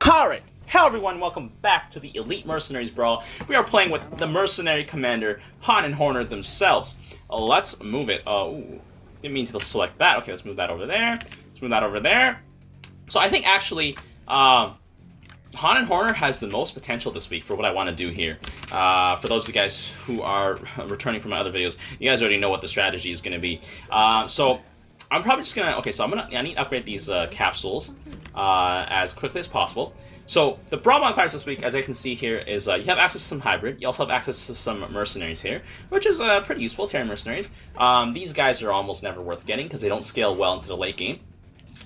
Alright, hello everyone, welcome back to the Elite Mercenaries Brawl. We are playing with the Mercenary Commander, Han and Horner themselves. Let's move it. Ooh, didn't mean to select that. Okay, let's move that over there. Let's move that over there. So I think actually, Han and Horner has the most potential this week for what I want to do here. For those of you guys who are returning from my other videos, you guys already know what the strategy is going to be. So I'm probably just gonna, okay, so I need to upgrade these capsules as quickly as possible. So the Brawl modifiers this week, as I can see here, is you have access to some hybrid. You also have access to some mercenaries here, which is pretty useful. Terran Mercenaries. These guys are almost never worth getting because they don't scale well into the late game.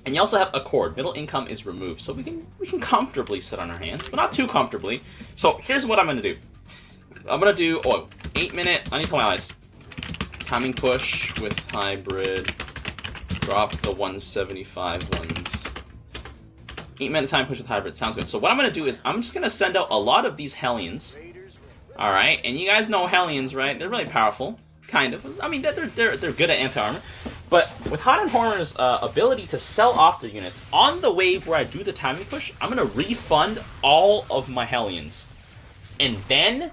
And you also have Accord. Middle income is removed, so we can comfortably sit on our hands, but not too comfortably. So here's what I'm gonna do. I'm gonna do 8 minute. I need to tell my allies. Timing push with hybrid. Drop the 175 ones. 8 minute time push with hybrid. Sounds good. So what I'm going to do is I'm just going to send out a lot of these Hellions. Alright, and you guys know Hellions, right? They're really powerful. Kind of. I mean, they're good at anti-armor. But with Han and Horner's ability to sell off their units, on the wave where I do the timing push, I'm going to refund all of my Hellions. And then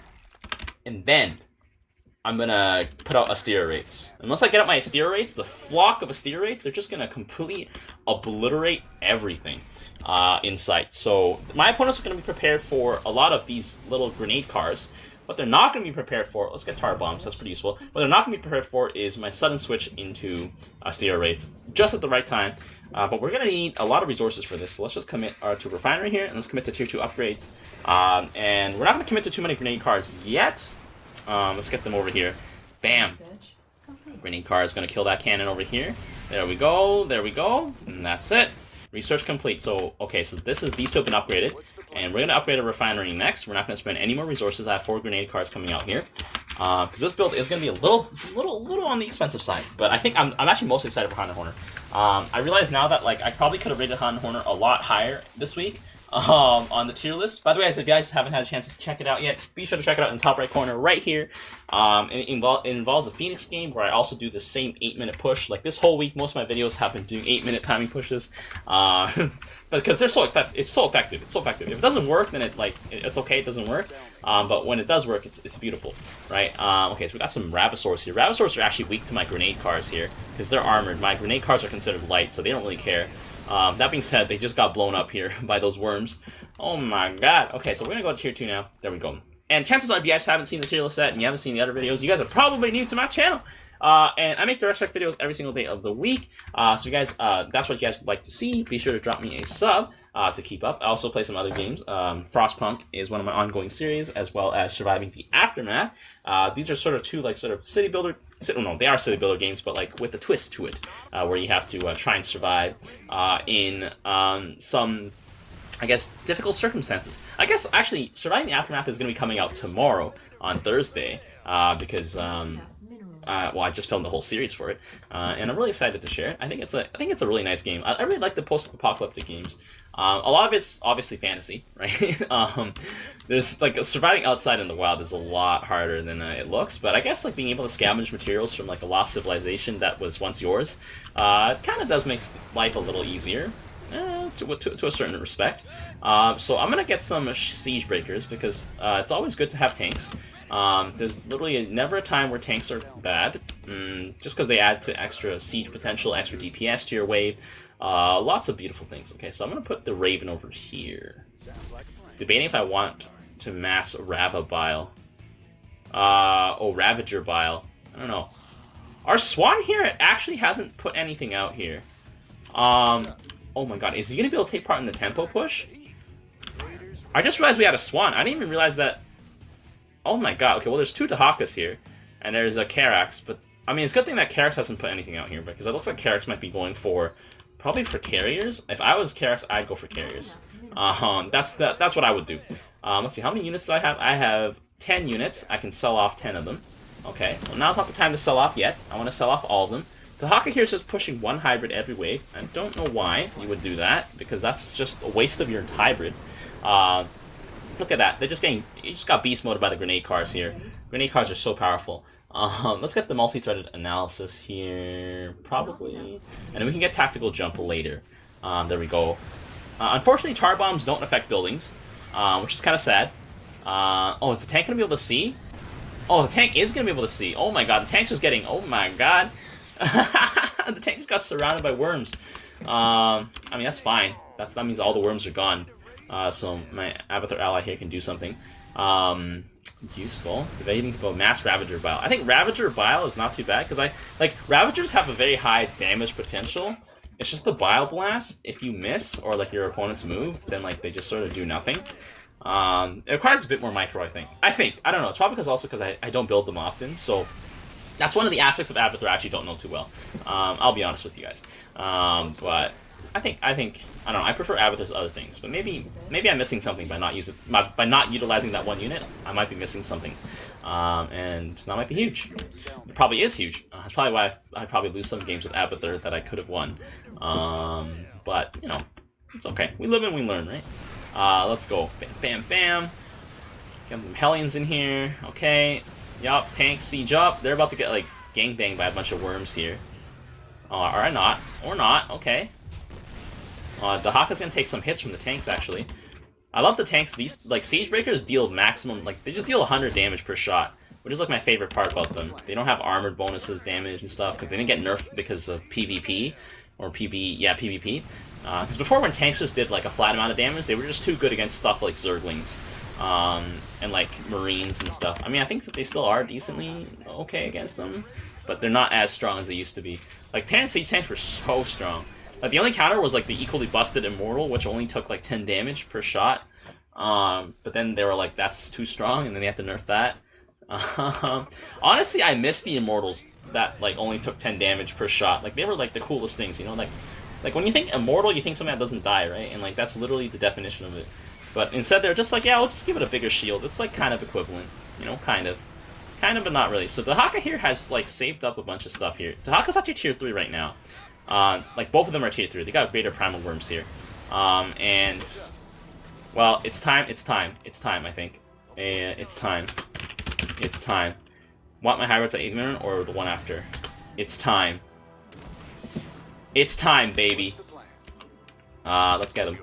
I'm gonna put out Asteria rates. And once I get up my Asteria rates, the flock of Asteria rates, they're just gonna completely obliterate everything in sight. So my opponents are gonna be prepared for a lot of these little grenade cars. What they're not gonna be prepared for, let's get tar bombs, that's pretty useful. What they're not gonna be prepared for is my sudden switch into Asteria rates just at the right time. But we're gonna need a lot of resources for this. So let's just commit to refinery here and let's commit to tier 2 upgrades. And we're not gonna commit to too many grenade cars yet. Let's get them over here. Bam! Grenade car is going to kill that cannon over here. There we go, and that's it. Research complete. So, okay, so these two have been upgraded, and we're going to upgrade a refinery next. We're not going to spend any more resources. I have 4 grenade cars coming out here. Because this build is going to be a little on the expensive side, but I think I'm actually most excited for Han and Horner. I realize now that, like, I probably could have rated Han and Horner a lot higher this week. On the tier list. By the way, guys, if you guys haven't had a chance to check it out yet, be sure to check it out in the top right corner right here. It involves a Phoenix game where I also do the same 8 minute push. Like this whole week, most of my videos have been doing 8 minute timing pushes. But because they're so effective, it's so effective. If it doesn't work, then it's okay, it doesn't work. But when it does work, it's beautiful, right? Okay, so we got some Ravasaurs here. Ravasaurs are actually weak to my grenade cars here because they're armored. My grenade cars are considered light, so they don't really care. That being said, they just got blown up here by those worms. Oh my god. Okay, so we're gonna go to tier 2 now. There we go. And chances are, if you guys haven't seen the tier list set and you haven't seen the other videos, you guys are probably new to my channel. And I make Direct Strike videos every single day of the week. So you guys, that's what you guys would like to see. Be sure to drop me a sub to keep up. I also play some other games. Frostpunk is one of my ongoing series, as well as Surviving the Aftermath. These are sort of two, like, sort of city builder. No, they are city builder games, but like with a twist to it, where you have to try and survive in some, I guess, difficult circumstances. I guess actually, Surviving the Aftermath is going to be coming out tomorrow on Thursday because well, I just filmed the whole series for it, and I'm really excited to share it. I think it's a really nice game. I really like the post-apocalyptic games. A lot of it's obviously fantasy, right? There's like surviving outside in the wild is a lot harder than it looks, but I guess like being able to scavenge materials from like a lost civilization that was once yours, kind of does make life a little easier. To a certain respect. So I'm gonna get some siege breakers because it's always good to have tanks. There's literally never a time where tanks are bad, just because they add to extra siege potential, extra DPS to your wave. Lots of beautiful things. Okay, so I'm gonna put the Raven over here. Debating if I want to mass Ravabile. Ravager Bile. I don't know. Our Swan here actually hasn't put anything out here. Oh my god, is he gonna be able to take part in the tempo push? I just realized we had a Swan. I didn't even realize that. Oh my god, okay, well there's 2 Tahakas here, and there's a Karax, but I mean, it's a good thing that Karax hasn't put anything out here, because it looks like Karax might be going for, probably for carriers. If I was Karax, I'd go for carriers. That's what I would do. Let's see, how many units do I have? I have 10 units. I can sell off 10 of them. Okay, well now's not the time to sell off yet. I want to sell off all of them. Tahaka here is just pushing 1 hybrid every wave. I don't know why you would do that, because that's just a waste of your hybrid. Look at that. They're just getting... You just got beast mode by the grenade cars here. Grenade cars are so powerful. Let's get the multi-threaded analysis here, probably. And then we can get tactical jump later. There we go. Unfortunately, tar bombs don't affect buildings, which is kind of sad. Oh, is the tank going to be able to see? Oh, the tank is going to be able to see. Oh my god, the tank's just getting... Oh my god. The tank just got surrounded by worms. I mean, that's fine. That means all the worms are gone. So my Abathur ally here can do something. Useful. If I even go Mass Ravager Bile. I think Ravager Bile is not too bad, because Ravagers have a very high damage potential. It's just the Bile Blast, if you miss, or like your opponent's move, then like they just sort of do nothing. It requires a bit more micro, I think. I don't know, it's probably because I don't build them often, so that's one of the aspects of Abathur I actually don't know too well. I'll be honest with you guys. But I think I don't know, I prefer Abathur's other things, but maybe I'm missing something by not utilizing that one unit. I might be missing something. And that might be huge. It probably is huge. That's probably why I probably lose some games with Abathur that I could have won. But, you know, it's okay. We live and we learn, right? Let's go. Bam, bam, bam. Get some Hellions in here. Okay. Yup, tank, siege up. They're about to get, like, gangbanged by a bunch of worms here. Or not. Or not. Okay. Dahaka's gonna take some hits from the tanks, actually. I love the tanks. These, like, Siege Breakers deal maximum, like, they just deal 100 damage per shot, which is, like, my favorite part about them. They don't have armored bonuses, damage, and stuff, because they didn't get nerfed because of PvP, or PvP. Because before, when tanks just did, like, a flat amount of damage, they were just too good against stuff like Zerglings, and, like, Marines and stuff. I mean, I think that they still are decently okay against them, but they're not as strong as they used to be. Like, Terran Siege tanks were so strong. Like, the only counter was, like, the equally busted Immortal, which only took, like, 10 damage per shot. But then they were like, that's too strong, and then they had to nerf that. Honestly, I miss the Immortals that, like, only took 10 damage per shot. Like, they were, like, the coolest things, you know? Like when you think Immortal, you think something that doesn't die, right? And, like, that's literally the definition of it. But instead, they're just like, yeah, we'll just give it a bigger shield. It's, like, kind of equivalent, you know? Kind of. Kind of, but not really. So Dahaka here has, like, saved up a bunch of stuff here. Dahaka's actually tier 3 right now. Like, both of them are tier 3. They got greater primal worms here. And, well, it's time, I think. It's time. Want my hybrids at 8 minute or the one after? It's time. It's time, baby. Let's get them.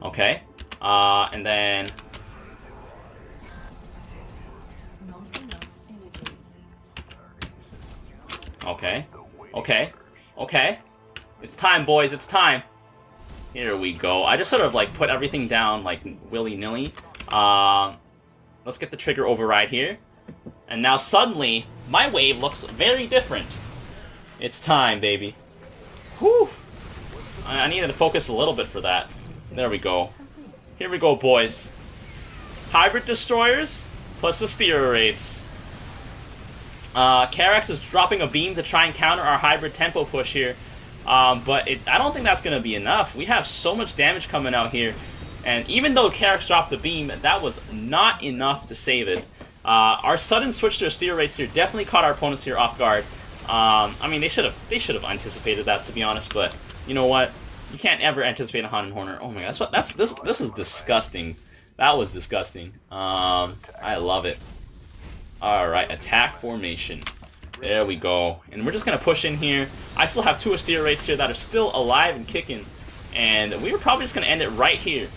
Okay. And then... Okay. It's time, boys, it's time. Here we go. I just sort of, like, put everything down, like, willy-nilly. Let's get the trigger override here. And now, suddenly, my wave looks very different. It's time, baby. Whew! I needed to focus a little bit for that. There we go. Here we go, boys. Hybrid Destroyers plus the Steer Wraiths. Karax is dropping a beam to try and counter our hybrid tempo push here. But I don't think that's going to be enough. We have so much damage coming out here. And even though Karax dropped the beam, that was not enough to save it. Our sudden switch to Steer Wraiths here definitely caught our opponents here off guard. I mean, they should have anticipated that, to be honest. But you know what? You can't ever anticipate a Hanan Horner. Oh my god, this is disgusting. That was disgusting. I love it. Alright, attack formation. There we go. And we're just going to push in here. I still have 2 Steer Wraiths here that are still alive and kicking. And we were probably just going to end it right here.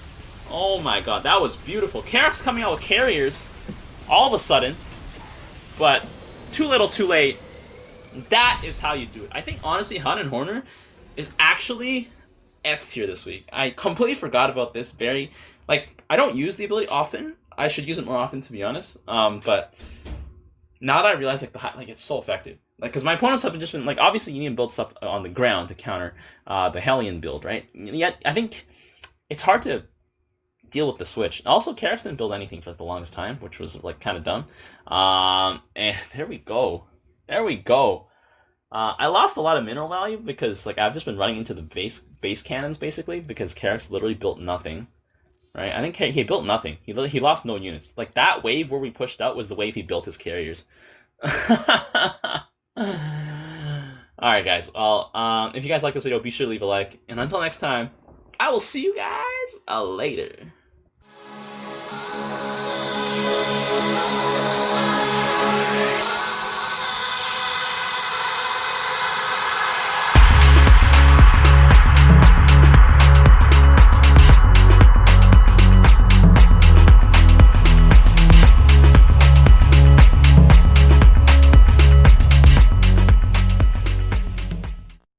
Oh my god, that was beautiful. Karax coming out with carriers all of a sudden. But too little, too late. That is how you do it. I think, honestly, Hanan Horner is actually S tier this week. I completely forgot about this. I don't use the ability often. I should use it more often, to be honest. But now that I realize, like, it's so effective. Like, because my opponents have just been, like, obviously you need to build stuff on the ground to counter the Hellion build, right? Yet, I think it's hard to deal with the switch. Also, Karax didn't build anything for the longest time, which was, like, kind of dumb. And there we go. There we go. I lost a lot of mineral value because, like, I've just been running into the base cannons, basically, because Karax literally built nothing. Right? I think he built nothing. He lost no units. Like, that wave where we pushed out was the wave he built his carriers. Alright, guys. Well, if you guys like this video, be sure to leave a like. And until next time, I will see you guys later.